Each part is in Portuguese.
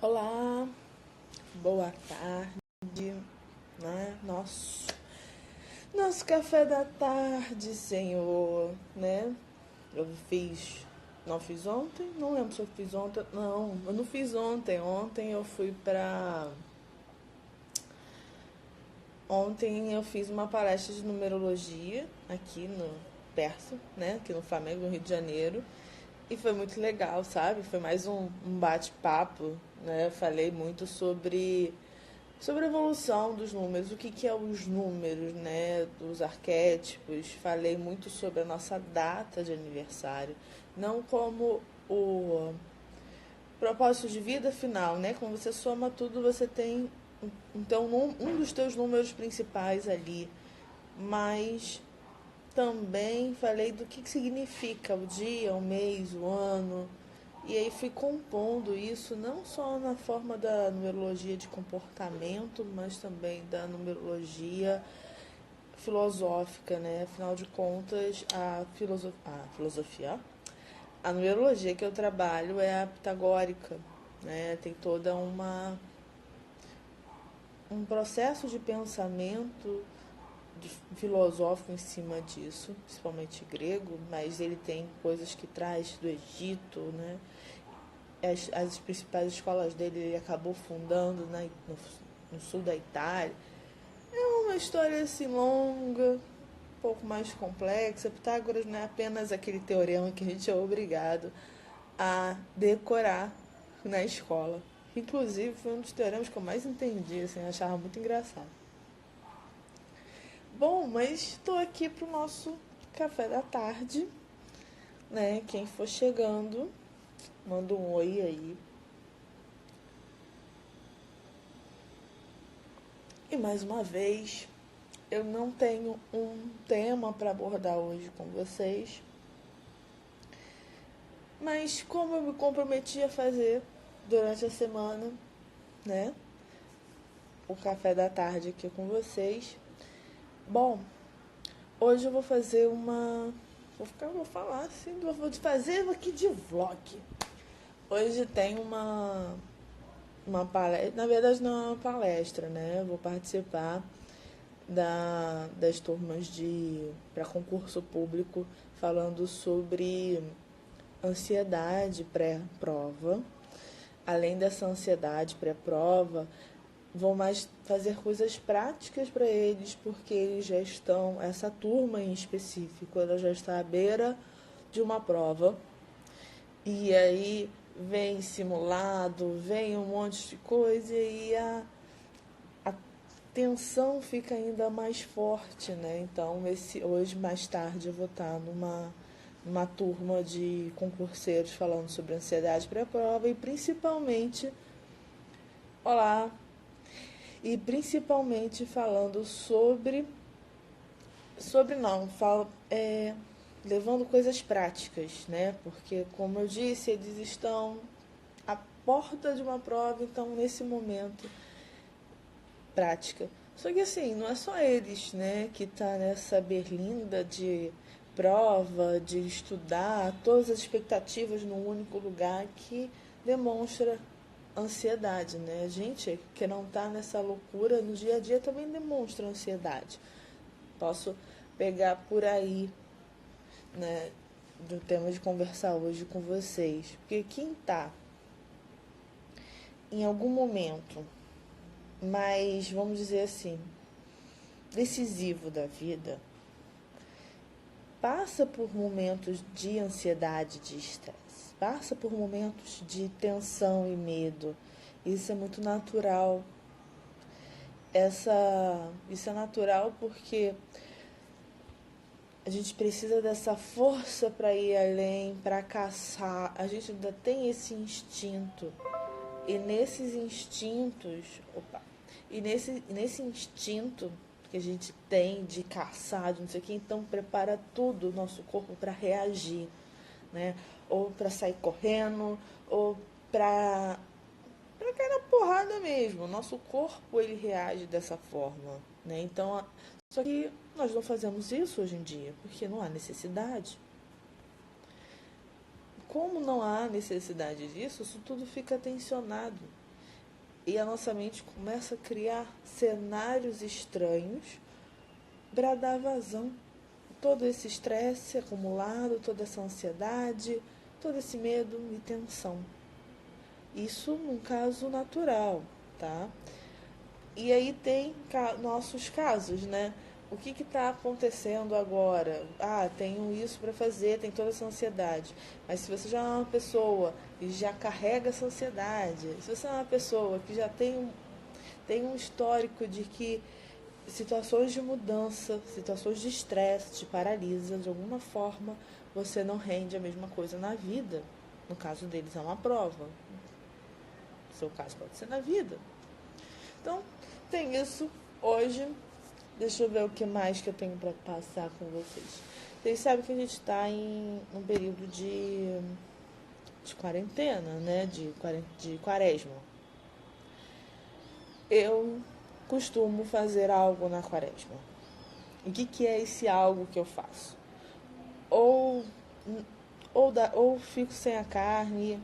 Olá, boa tarde, né? Nosso café da tarde, Senhor, né? Eu fiz, não fiz ontem, não lembro se eu fiz ontem, não, eu não fiz ontem. Ontem eu fiz uma palestra de numerologia aqui no perto, né? Aqui no Flamengo, no Rio de Janeiro. E foi muito legal, sabe? Foi mais um bate-papo, né? Eu falei muito sobre a evolução dos números, o que é os números, né? Dos arquétipos. Falei muito sobre a nossa data de aniversário. Não como o propósito de vida final, né? Quando você soma tudo, você tem então um dos teus números principais ali. Mas também falei do que significa o dia, o mês, o ano. E aí fui compondo isso não só na forma da numerologia de comportamento, mas também da numerologia filosófica, né? Afinal de contas, a numerologia que eu trabalho é a pitagórica, né? Tem toda um processo de pensamento filosófico em cima disso, principalmente grego, mas ele tem coisas que traz do Egito, né? As principais escolas dele ele acabou fundando no sul da Itália. É uma história assim longa, um pouco mais complexa. Pitágoras não é apenas aquele teorema que a gente é obrigado a decorar na escola. Inclusive foi um dos teoremas que eu mais entendi, assim, eu achava muito engraçado. Bom, mas estou aqui pro nosso café da tarde, né? Quem for chegando, manda um oi aí. E mais uma vez, eu não tenho um tema para abordar hoje com vocês, mas como eu me comprometi a fazer durante a semana, né? O café da tarde aqui com vocês. Bom, hoje eu vou fazer uma. Vou falar assim, vou fazer aqui de vlog. Hoje tem uma palestra, na verdade não é uma palestra, né? Eu vou participar das turmas de para concurso público falando sobre ansiedade pré-prova. Além dessa ansiedade pré-prova, vou mais fazer coisas práticas para eles, porque eles já estão, essa turma em específico, ela já está à beira de uma prova. E aí vem simulado, vem um monte de coisa e a tensão fica ainda mais forte, né? Então, hoje, mais tarde, eu vou estar numa turma de concurseiros falando sobre ansiedade pré-prova e principalmente, olá, e principalmente falando sobre não, falo, levando coisas práticas, né? Porque, como eu disse, eles estão à porta de uma prova, então, nesse momento, prática. Só que assim, não é só eles, né, que tá nessa berlinda de prova, de estudar, todas as expectativas num único lugar que demonstra ansiedade, né? A gente que não tá nessa loucura no dia a dia também demonstra ansiedade. Posso pegar por aí, né, do tema de conversar hoje com vocês. Porque quem tá em algum momento, mas vamos dizer assim, decisivo da vida, passa por momentos de ansiedade, de estresse, passa por momentos de tensão e medo. Isso é muito natural. Isso é natural porque a gente precisa dessa força para ir além, para caçar. A gente ainda tem esse instinto. E nesses instintos, nesse instinto que a gente tem de caçar, de não sei o que, então prepara tudo o nosso corpo para reagir, né? Ou para sair correndo, ou para cair na porrada mesmo. O nosso corpo ele reage dessa forma, né? Então, só que nós não fazemos isso hoje em dia, porque não há necessidade. Como não há necessidade disso, isso tudo fica tensionado. E a nossa mente começa a criar cenários estranhos para dar vazão. Todo esse estresse acumulado, toda essa ansiedade, todo esse medo e tensão. Isso num caso natural, tá? E aí tem nossos casos, né? O que está acontecendo agora? Ah, tenho isso para fazer, tem toda essa ansiedade. Mas se você já é uma pessoa e já carrega essa ansiedade, se você é uma pessoa que já tem um histórico de que situações de mudança, situações de estresse te paralisam de alguma forma, você não rende a mesma coisa na vida. No caso deles é uma prova. No seu caso pode ser na vida. Então, tem isso hoje. Deixa eu ver o que mais que eu tenho para passar com vocês. Vocês sabem que a gente está em um período de quarentena, né? De quaresma. Eu costumo fazer algo na quaresma. O que é esse algo que eu faço? Ou fico sem a carne,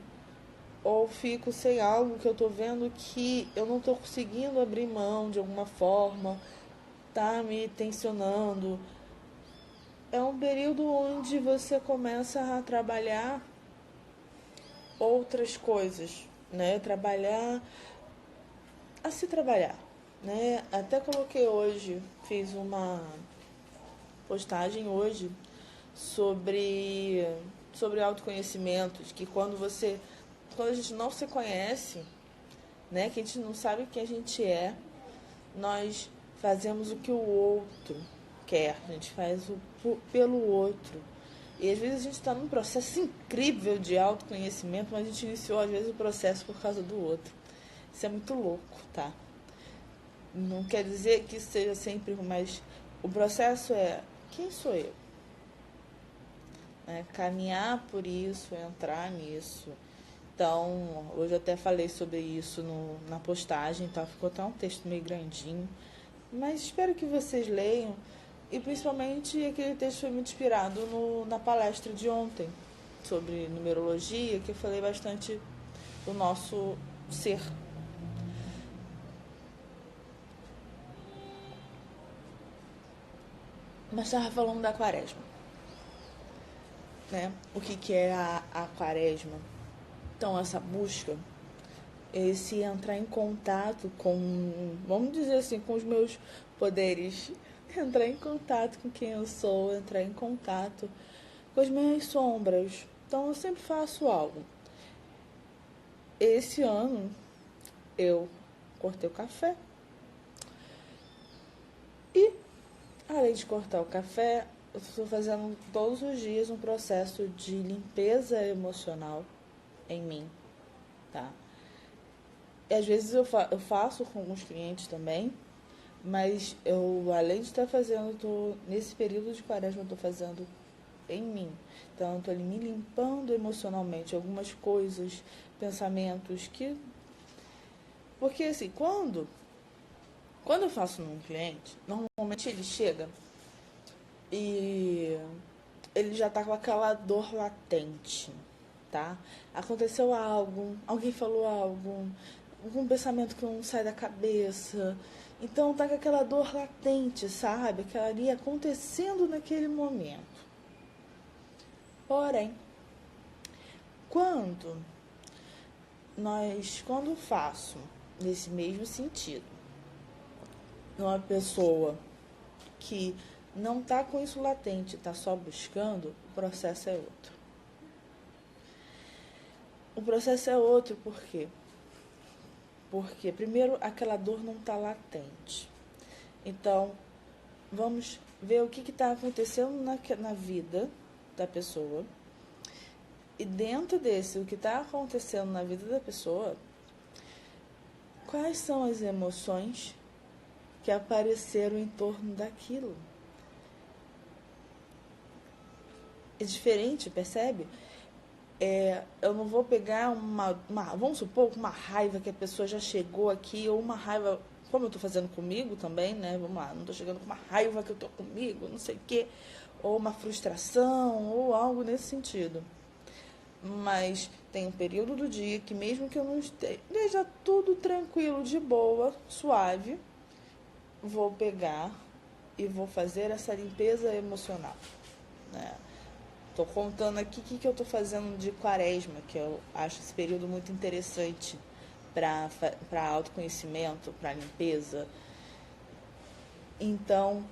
ou fico sem algo que eu tô vendo que eu não tô conseguindo abrir mão de alguma forma, tá me tensionando. É um período onde você começa a trabalhar outras coisas, né? Trabalhar, né? Até coloquei hoje, fiz uma postagem hoje sobre autoconhecimento, de que quando a gente não se conhece, né, que a gente não sabe quem a gente é, nós fazemos o que o outro quer, a gente faz pelo outro. E às vezes a gente está num processo incrível de autoconhecimento, mas a gente iniciou às vezes o processo por causa do outro. Isso é muito louco, tá? Não quer dizer que seja sempre, mas o processo é quem sou eu? Caminhar por isso, entrar nisso. Então, hoje eu até falei sobre isso na postagem, tá? Ficou até um texto meio grandinho. Mas espero que vocês leiam. E principalmente aquele texto foi muito inspirado na palestra de ontem sobre numerologia, que eu falei bastante do nosso ser. Mas estava falando da quaresma, né? O que é a quaresma? Então, essa busca, esse entrar em contato com, vamos dizer assim, com os meus poderes, entrar em contato com quem eu sou, entrar em contato com as minhas sombras. Então, eu sempre faço algo. Esse ano, eu cortei o café e, além de cortar o café, eu estou fazendo todos os dias um processo de limpeza emocional em mim, tá? E às vezes eu faço com alguns clientes também, mas eu, além de estar fazendo, nesse período de quaresma, eu estou fazendo em mim. Então, eu estou ali me limpando emocionalmente, algumas coisas, pensamentos que... Porque, assim, quando eu faço num cliente, normalmente ele chega e ele já tá com aquela dor latente, tá? Aconteceu algo, alguém falou algo, algum pensamento que não sai da cabeça. Então tá com aquela dor latente, sabe? Aquela ali acontecendo naquele momento. Porém, quando faço nesse mesmo sentido, uma pessoa que não tá com isso latente, tá só buscando, o processo é outro. O processo é outro por quê? Porque, primeiro, aquela dor não está latente. Então, vamos ver o que está acontecendo na vida da pessoa. E dentro desse, o que está acontecendo na vida da pessoa, quais são as emoções que apareceram em torno daquilo? É diferente, percebe? Eu não vou pegar vamos supor, uma raiva que a pessoa já chegou aqui, ou uma raiva, como eu estou fazendo comigo também, né? Vamos lá, não estou chegando com uma raiva que eu estou comigo, não sei o quê, ou uma frustração, ou algo nesse sentido. Mas tem um período do dia que mesmo que eu não esteja tudo tranquilo, de boa, suave, vou pegar e vou fazer essa limpeza emocional, né? Tô contando aqui o que eu tô fazendo de quaresma, que eu acho esse período muito interessante para autoconhecimento, para limpeza. Então,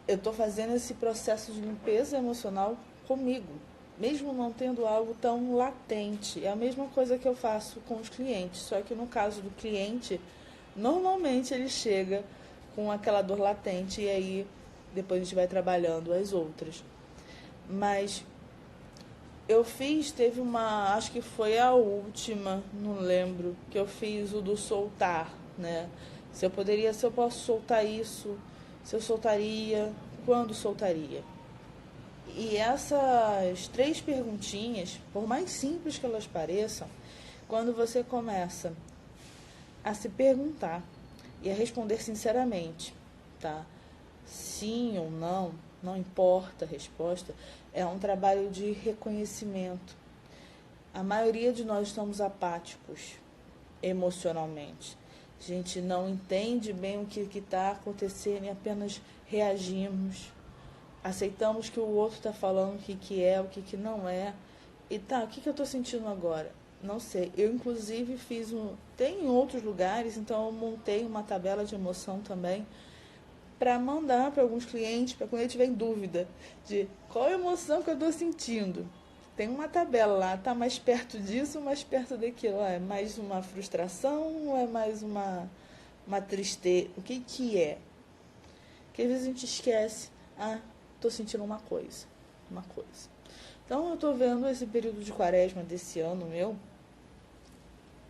eu tô fazendo esse processo de limpeza emocional comigo, mesmo não tendo algo tão latente. É a mesma coisa que eu faço com os clientes, só que no caso do cliente, normalmente ele chega com aquela dor latente e aí depois a gente vai trabalhando as outras. Mas teve uma, acho que foi a última, não lembro, que eu fiz o do soltar, né? Se eu posso soltar isso, se eu soltaria, quando soltaria. E essas 3 perguntinhas, por mais simples que elas pareçam, quando você começa a se perguntar e a responder sinceramente, tá? Sim ou não, não importa a resposta, é um trabalho de reconhecimento. A maioria de nós estamos apáticos emocionalmente. A gente não entende bem o que está acontecendo e apenas reagimos. Aceitamos que o outro está falando o que é, o que não é. E tá, o que eu estou sentindo agora? Não sei. Eu, inclusive, tem em outros lugares, então eu montei uma tabela de emoção também para mandar para alguns clientes, para quando ele tiver em dúvida de qual emoção que eu estou sentindo. Tem uma tabela lá, tá mais perto disso ou mais perto daquilo? É mais uma frustração ou é mais uma tristeza? O que é? Porque às vezes a gente esquece. Ah, tô sentindo uma coisa. Uma coisa. Então eu tô vendo esse período de quaresma desse ano meu.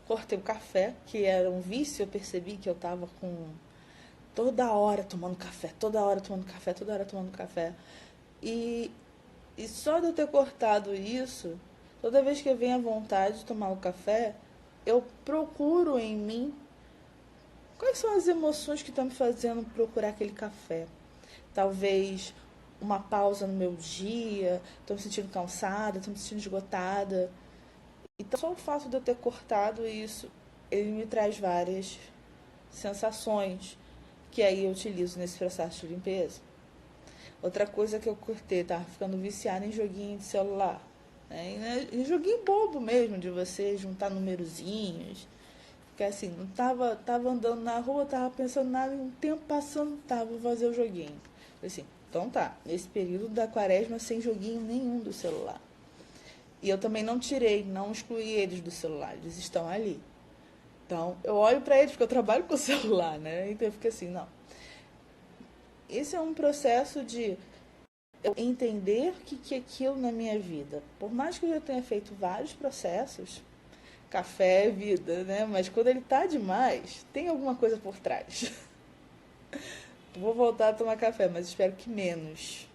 Cortei o café, que era um vício, eu percebi que eu tava com toda hora tomando café, toda hora tomando café, toda hora tomando café. E, e só de eu ter cortado isso, toda vez que eu venho a vontade de tomar o café, eu procuro em mim quais são as emoções que estão me fazendo procurar aquele café. Talvez uma pausa no meu dia, estou me sentindo cansada, estou me sentindo esgotada. Então, só o fato de eu ter cortado isso, ele me traz várias sensações que aí eu utilizo nesse processo de limpeza. Outra coisa que eu cortei, tava ficando viciada em joguinho de celular. Né? Em joguinho bobo mesmo, de você juntar numerozinhos. Porque assim, não tava andando na rua, tava pensando nada, um tempo passando, vou fazer o joguinho. Assim, então tá, nesse período da quaresma sem joguinho nenhum do celular. E eu também não tirei, não excluí eles do celular, eles estão ali. Então, eu olho para eles, porque eu trabalho com o celular, né? Então eu fico assim, não. Esse é um processo de eu entender o que é aquilo na minha vida. Por mais que eu já tenha feito vários processos, café é vida, né? Mas quando ele tá demais, tem alguma coisa por trás. Vou voltar a tomar café, mas espero que menos.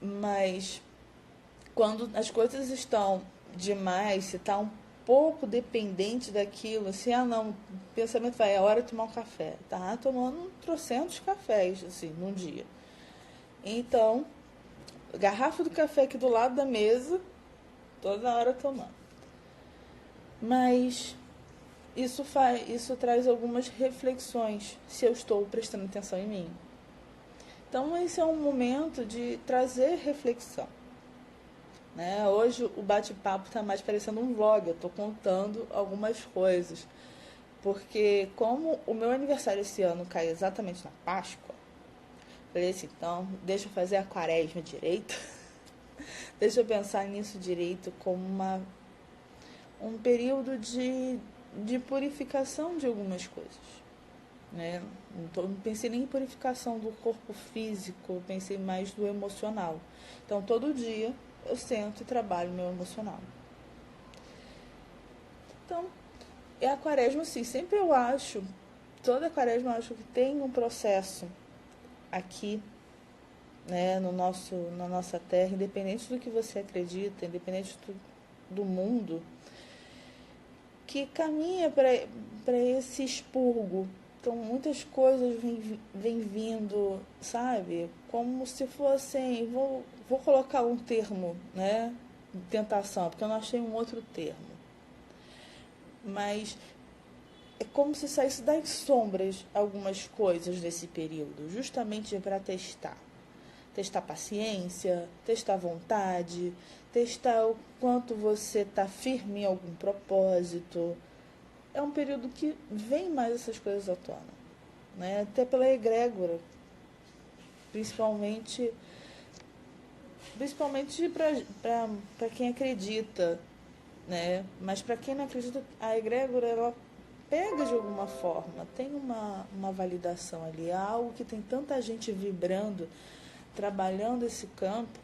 Mas quando as coisas estão demais, se tá um pouco dependente daquilo, assim, não, o pensamento vai, é hora de tomar um café. Tá tomando trocentos cafés, assim, num dia. Então, garrafa do café aqui do lado da mesa, toda hora tomando. Mas isso traz algumas reflexões, se eu estou prestando atenção em mim. Então, esse é um momento de trazer reflexão. Né? Hoje o bate-papo está mais parecendo um vlog, eu estou contando algumas coisas. Porque como o meu aniversário esse ano cai exatamente na Páscoa, falei assim, então deixa eu fazer a quaresma direito. Deixa eu pensar nisso direito como um período de purificação de algumas coisas. Né? Não pensei nem em purificação do corpo físico, pensei mais do emocional. Então, todo dia eu sento e trabalho meu emocional. Então, é a quaresma, sim. Sempre eu acho, toda a quaresma eu acho que tem um processo aqui, né, na nossa terra, independente do que você acredita, independente do mundo, que caminha para esse expurgo. Então, muitas coisas vêm vindo, sabe? Como se fossem, vou colocar um termo, né? tentação, porque eu não achei um outro termo. Mas é como se saísse das sombras algumas coisas nesse período, justamente para testar. Testar paciência, testar vontade, testar o quanto você está firme em algum propósito. É um período que vem mais essas coisas à tona, né? Até pela egrégora, principalmente para quem acredita, né? Mas para quem não acredita, a egrégora ela pega de alguma forma, tem uma validação ali, é algo que tem tanta gente vibrando, trabalhando esse campo,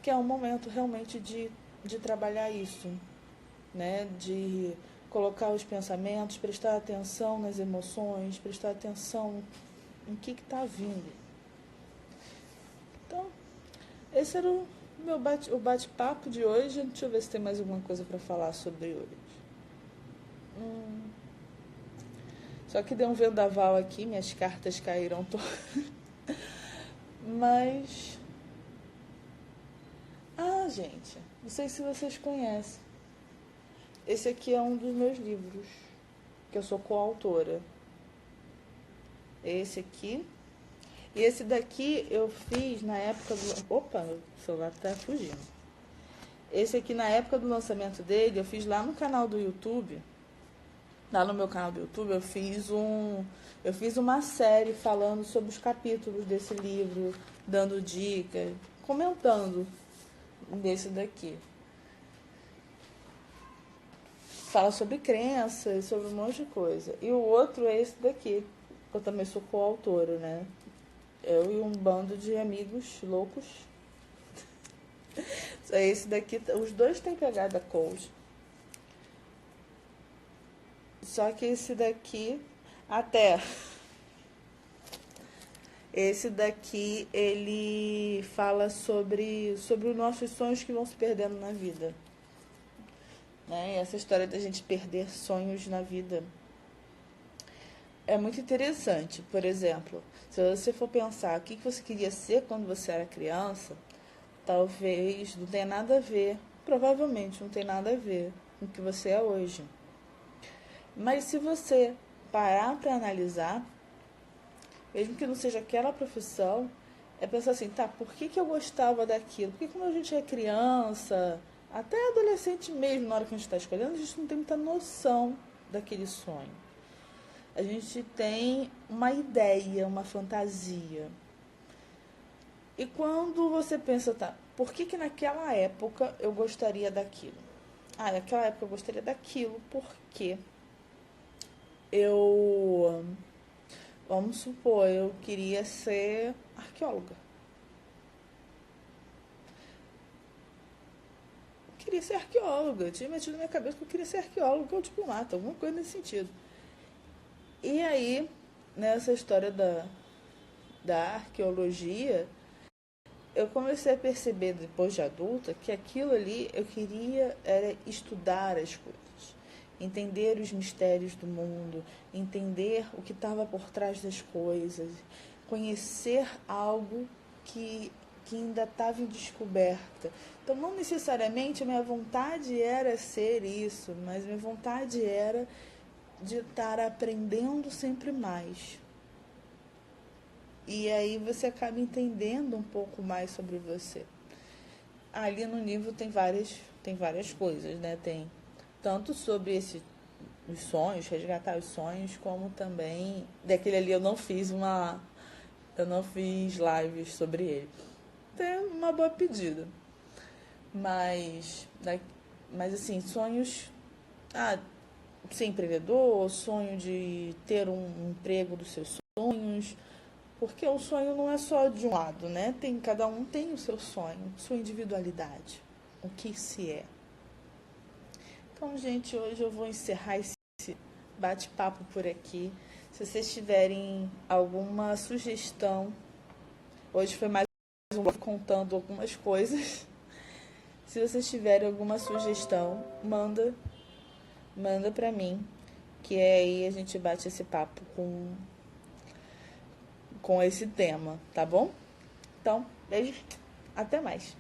que é um momento realmente de trabalhar isso, né? De colocar os pensamentos, prestar atenção nas emoções, prestar atenção em que está vindo. Então, esse era o bate-papo de hoje. Deixa eu ver se tem mais alguma coisa para falar sobre hoje. Só que deu um vendaval aqui, minhas cartas caíram todas. Mas... gente, não sei se vocês conhecem. Esse aqui é um dos meus livros, que eu sou coautora. Esse aqui. E esse daqui eu fiz na época do... Opa, o celular tá fugindo. Esse aqui, na época do lançamento dele, eu fiz lá no canal do YouTube. Lá no meu canal do YouTube, eu fiz uma série falando sobre os capítulos desse livro, dando dicas, comentando desse daqui. Fala sobre crenças, sobre um monte de coisa. E o outro é esse daqui, que eu também sou coautora, né? Eu e um bando de amigos loucos. Esse daqui, os dois têm pegada coach. Só que esse daqui, esse daqui, ele fala sobre os nossos sonhos que vão se perdendo na vida. Né? E essa história da gente perder sonhos na vida é muito interessante. Por exemplo, se você for pensar o que você queria ser quando você era criança, talvez não tenha nada a ver, provavelmente não tem nada a ver com o que você é hoje. Mas se você parar para analisar, mesmo que não seja aquela profissão, é pensar assim, tá, por que eu gostava daquilo? Porque quando a gente é criança, até adolescente mesmo, na hora que a gente está escolhendo, a gente não tem muita noção daquele sonho. A gente tem uma ideia, uma fantasia. E quando você pensa, tá, por que naquela época eu gostaria daquilo? Naquela época eu gostaria daquilo porque vamos supor, eu queria ser arqueóloga. Eu queria ser arqueóloga. Eu tinha metido na minha cabeça que eu queria ser arqueóloga ou diplomata, alguma coisa nesse sentido. E aí, nessa história da arqueologia, eu comecei a perceber, depois de adulta, que aquilo ali eu queria era estudar as coisas, entender os mistérios do mundo, entender o que estava por trás das coisas, conhecer algo que ainda estava em descoberta. Então, não necessariamente a minha vontade era ser isso, mas minha vontade era de estar aprendendo sempre mais. E aí você acaba entendendo um pouco mais sobre você. Ali no livro tem várias coisas, né? Tem tanto sobre os sonhos, resgatar os sonhos, como também daquele ali eu não fiz lives sobre ele. Tem uma boa pedida. Mas assim, sonhos, ser empreendedor, sonho de ter um emprego dos seus sonhos, porque o sonho não é só de um lado, né? Cada um tem o seu sonho, sua individualidade, o que se é. Então, gente, hoje eu vou encerrar esse bate-papo por aqui. Se vocês tiverem alguma sugestão, hoje foi mais um contando algumas coisas. Se vocês tiverem alguma sugestão, manda pra mim, que aí a gente bate esse papo com esse tema, tá bom? Então, beijo, até mais.